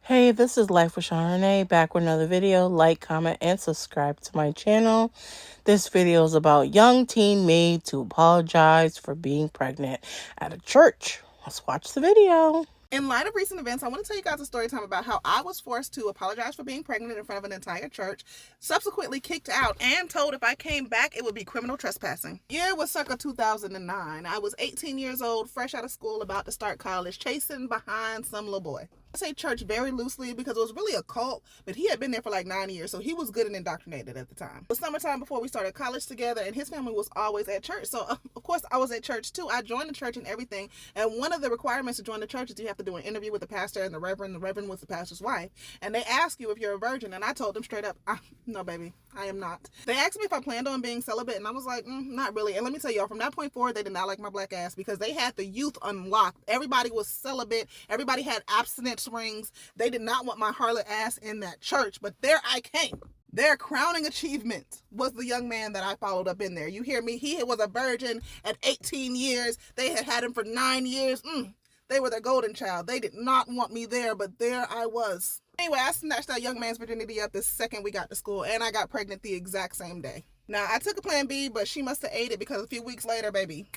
Hey, this is Life with Sean Renee, back with another video. Like, comment, and subscribe to my channel. This video is about young teen made to apologize for being pregnant at a church. Let's watch the video. In light of recent events, I want to tell you guys a story time about how I was forced to apologize for being pregnant in front of an entire church, subsequently kicked out, and told if I came back, it would be criminal trespassing. Year was circa 2009. I was 18 years old, fresh out of school, about to start college, chasing behind some little boy. I say church very loosely because it was really a cult, but he had been there for like 9 years, so he was good and indoctrinated at the time. It was summertime before we started college together, and his family was always at church, so of course I was at church too. I joined the church and everything, and one of the requirements to join the church is you have to do an interview with the pastor and the reverend. The reverend was the pastor's wife, and they ask you if you're a virgin, and I told them straight up, no baby, I am not. They asked me if I planned on being celibate, and I was like, not really. And let me tell y'all, from that point forward, they did not like my black ass because they had the youth unlocked. Everybody was celibate. Everybody had abstinence rings. They did not want my harlot ass in that church, but there I came. Their crowning achievement was the young man that I followed up in there. You hear me? He was a virgin at 18 years. They had had him for 9 years. They were the golden child. They did not want me there, but there I was. Anyway, I snatched that young man's virginity up the second we got to school, and I got pregnant the exact same day. Now, I took a plan B, but she must have ate it because a few weeks later, baby,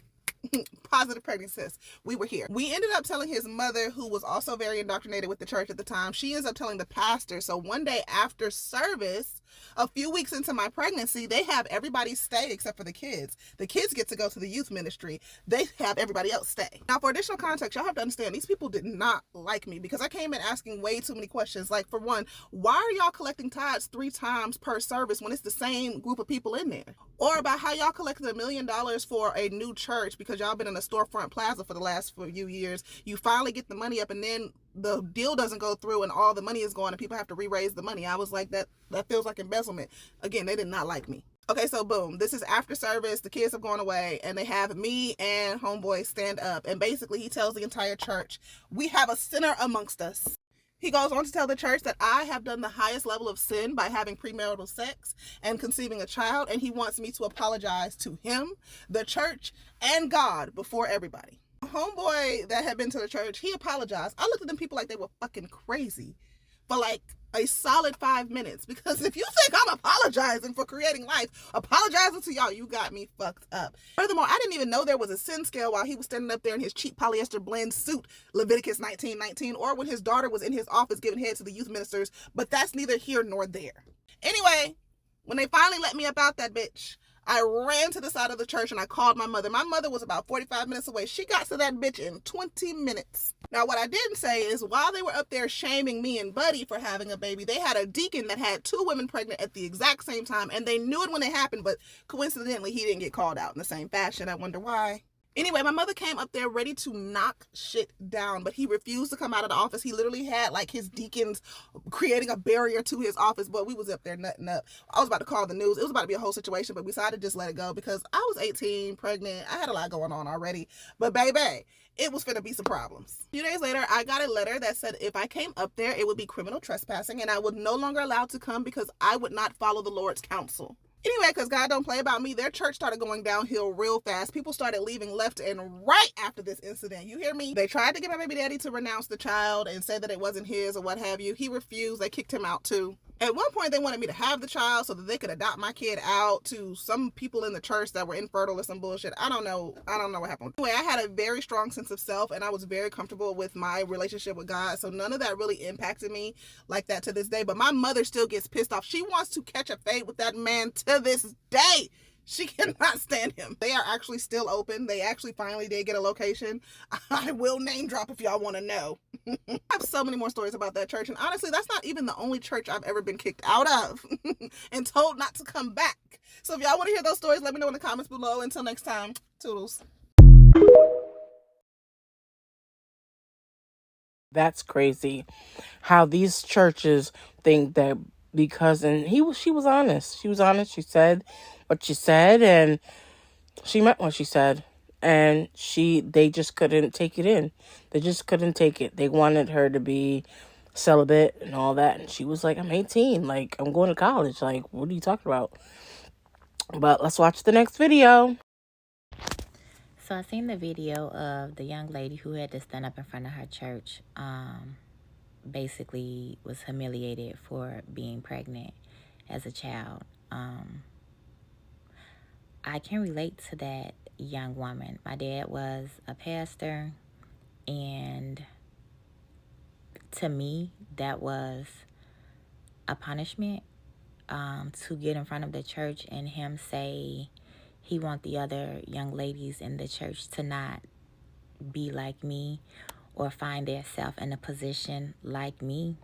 positive pregnancy. We were here. We ended up telling his mother, who was also very indoctrinated with the church at the time. She ends up telling the pastor. So one day after service, a few weeks into my pregnancy, they have everybody stay except for the kids. The kids get to go to the youth ministry. They have everybody else stay. Now, for additional context, y'all have to understand, these people did not like me because I came in asking way too many questions. Like, for one, why are y'all collecting tithes 3 times per service when it's the same group of people in there? Or about how y'all collected $1 million for a new church because y'all been in a storefront plaza for the last few years. You finally get the money up, and then the deal doesn't go through and all the money is gone and people have to re-raise the money. I was like, that feels like embezzlement. Again, they did not like me. Okay, so boom, this is after service. The kids have gone away, and they have me and homeboy stand up, and basically he tells the entire church, we have a sinner amongst us. He goes on to tell the church that I have done the highest level of sin by having premarital sex and conceiving a child, and he wants me to apologize to him, the church, and God before everybody. A homeboy that had been to the church, he apologized. I looked at them people like they were fucking crazy for like a solid 5 minutes, because if you think I'm apologizing for creating life, apologizing to y'all, you got me fucked up. Furthermore, I didn't even know there was a sin scale while he was standing up there in his cheap polyester blend suit, Leviticus 19:19, or when his daughter was in his office giving head to the youth ministers, but that's neither here nor there. Anyway, when they finally let me up out that bitch, I ran to the side of the church and I called my mother. My mother was about 45 minutes away. She got to that bitch in 20 minutes. Now, what I didn't say is while they were up there shaming me and Buddy for having a baby, they had a deacon that had 2 women pregnant at the exact same time, and they knew it when it happened, but coincidentally, he didn't get called out in the same fashion. I wonder why. Anyway, my mother came up there ready to knock shit down, but he refused to come out of the office. He literally had like his deacons creating a barrier to his office, but we was up there nutting up. I was about to call the news. It was about to be a whole situation, but we decided to just let it go because I was 18, pregnant. I had a lot going on already, but baby, it was finna be some problems. A few days later, I got a letter that said if I came up there, it would be criminal trespassing, and I would no longer allowed to come because I would not follow the Lord's counsel. Anyway, because God don't play about me, their church started going downhill real fast. People started leaving left and right after this incident. You hear me? They tried to get my baby daddy to renounce the child and say that it wasn't his or what have you. He refused. They kicked him out too. At one point, they wanted me to have the child so that they could adopt my kid out to some people in the church that were infertile or some bullshit. I don't know what happened. Anyway, I had a very strong sense of self, and I was very comfortable with my relationship with God, so none of that really impacted me like that to this day. But my mother still gets pissed off. She wants to catch a fade with that man to this day. She cannot stand him. They are actually still open. They actually finally did get a location. I will name drop if y'all want to know. I have so many more stories about that church. And honestly, that's not even the only church I've ever been kicked out of and told not to come back. So if y'all want to hear those stories, let me know in the comments below. Until next time, toodles. That's crazy how these churches think that because, and she was honest. She was honest. She said what she said, and she meant what she said. And they just couldn't take it in. They just couldn't take it. They wanted her to be celibate and all that. And she was like, I'm 18. Like, I'm going to college. Like, what are you talking about? But let's watch the next video. So I seen the video of the young lady who had to stand up in front of her church basically was humiliated for being pregnant as a child. I can relate to that young woman. My dad was a pastor, and to me, that was a punishment, to get in front of the church and him say he want the other young ladies in the church to not be like me or find themselves in a position like me.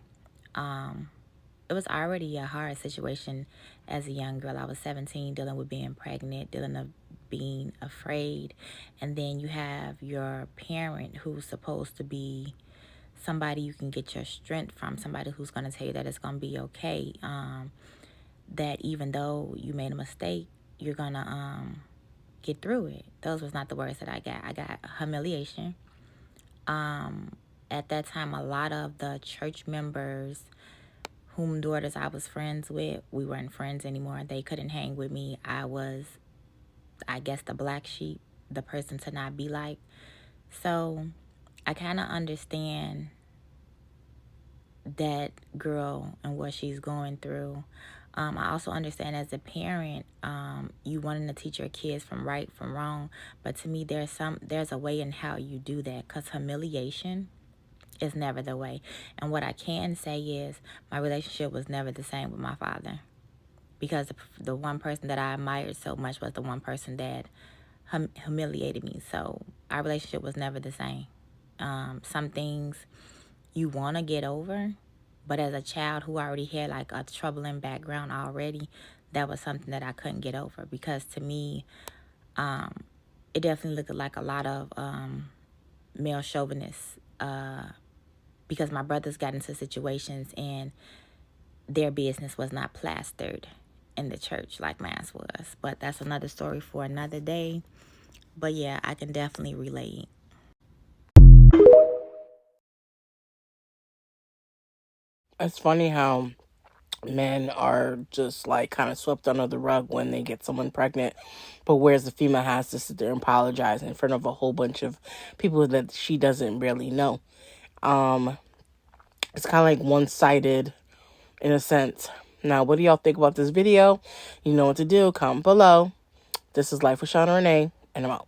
It was already a hard situation as a young girl. I was 17, dealing with being pregnant, dealing with being afraid, and then you have your parent who's supposed to be somebody you can get your strength from, somebody who's going to tell you that it's going to be okay, that even though you made a mistake, you're going to get through it. Those was not the words that I got. I got humiliation. At that time, a lot of the church members whom daughters I was friends with, we weren't friends anymore. They couldn't hang with me. I was, I guess, the black sheep, the person to not be like. So I kind of understand that girl and what she's going through. I also understand as a parent, you wanting to teach your kids from right from wrong, but to me, there's a way in how you do that, because humiliation is never the way. And what I can say is my relationship was never the same with my father, because the one person that I admired so much was the one person that humiliated me. So our relationship was never the same. Some things you want to get over, but as a child who already had like a troubling background already, that was something that I couldn't get over, because to me, it definitely looked like a lot of male chauvinists, because my brothers got into situations and their business was not plastered in the church like mine was. But that's another story for another day. But yeah, I can definitely relate. It's funny how men are just like kind of swept under the rug when they get someone pregnant, but whereas the female has to sit there and apologize in front of a whole bunch of people that she doesn't really know. It's kind of like one-sided in a sense. Now, what do y'all think about this video? You know what to do. Comment below. This is Life with Shauna Renee, and I'm out.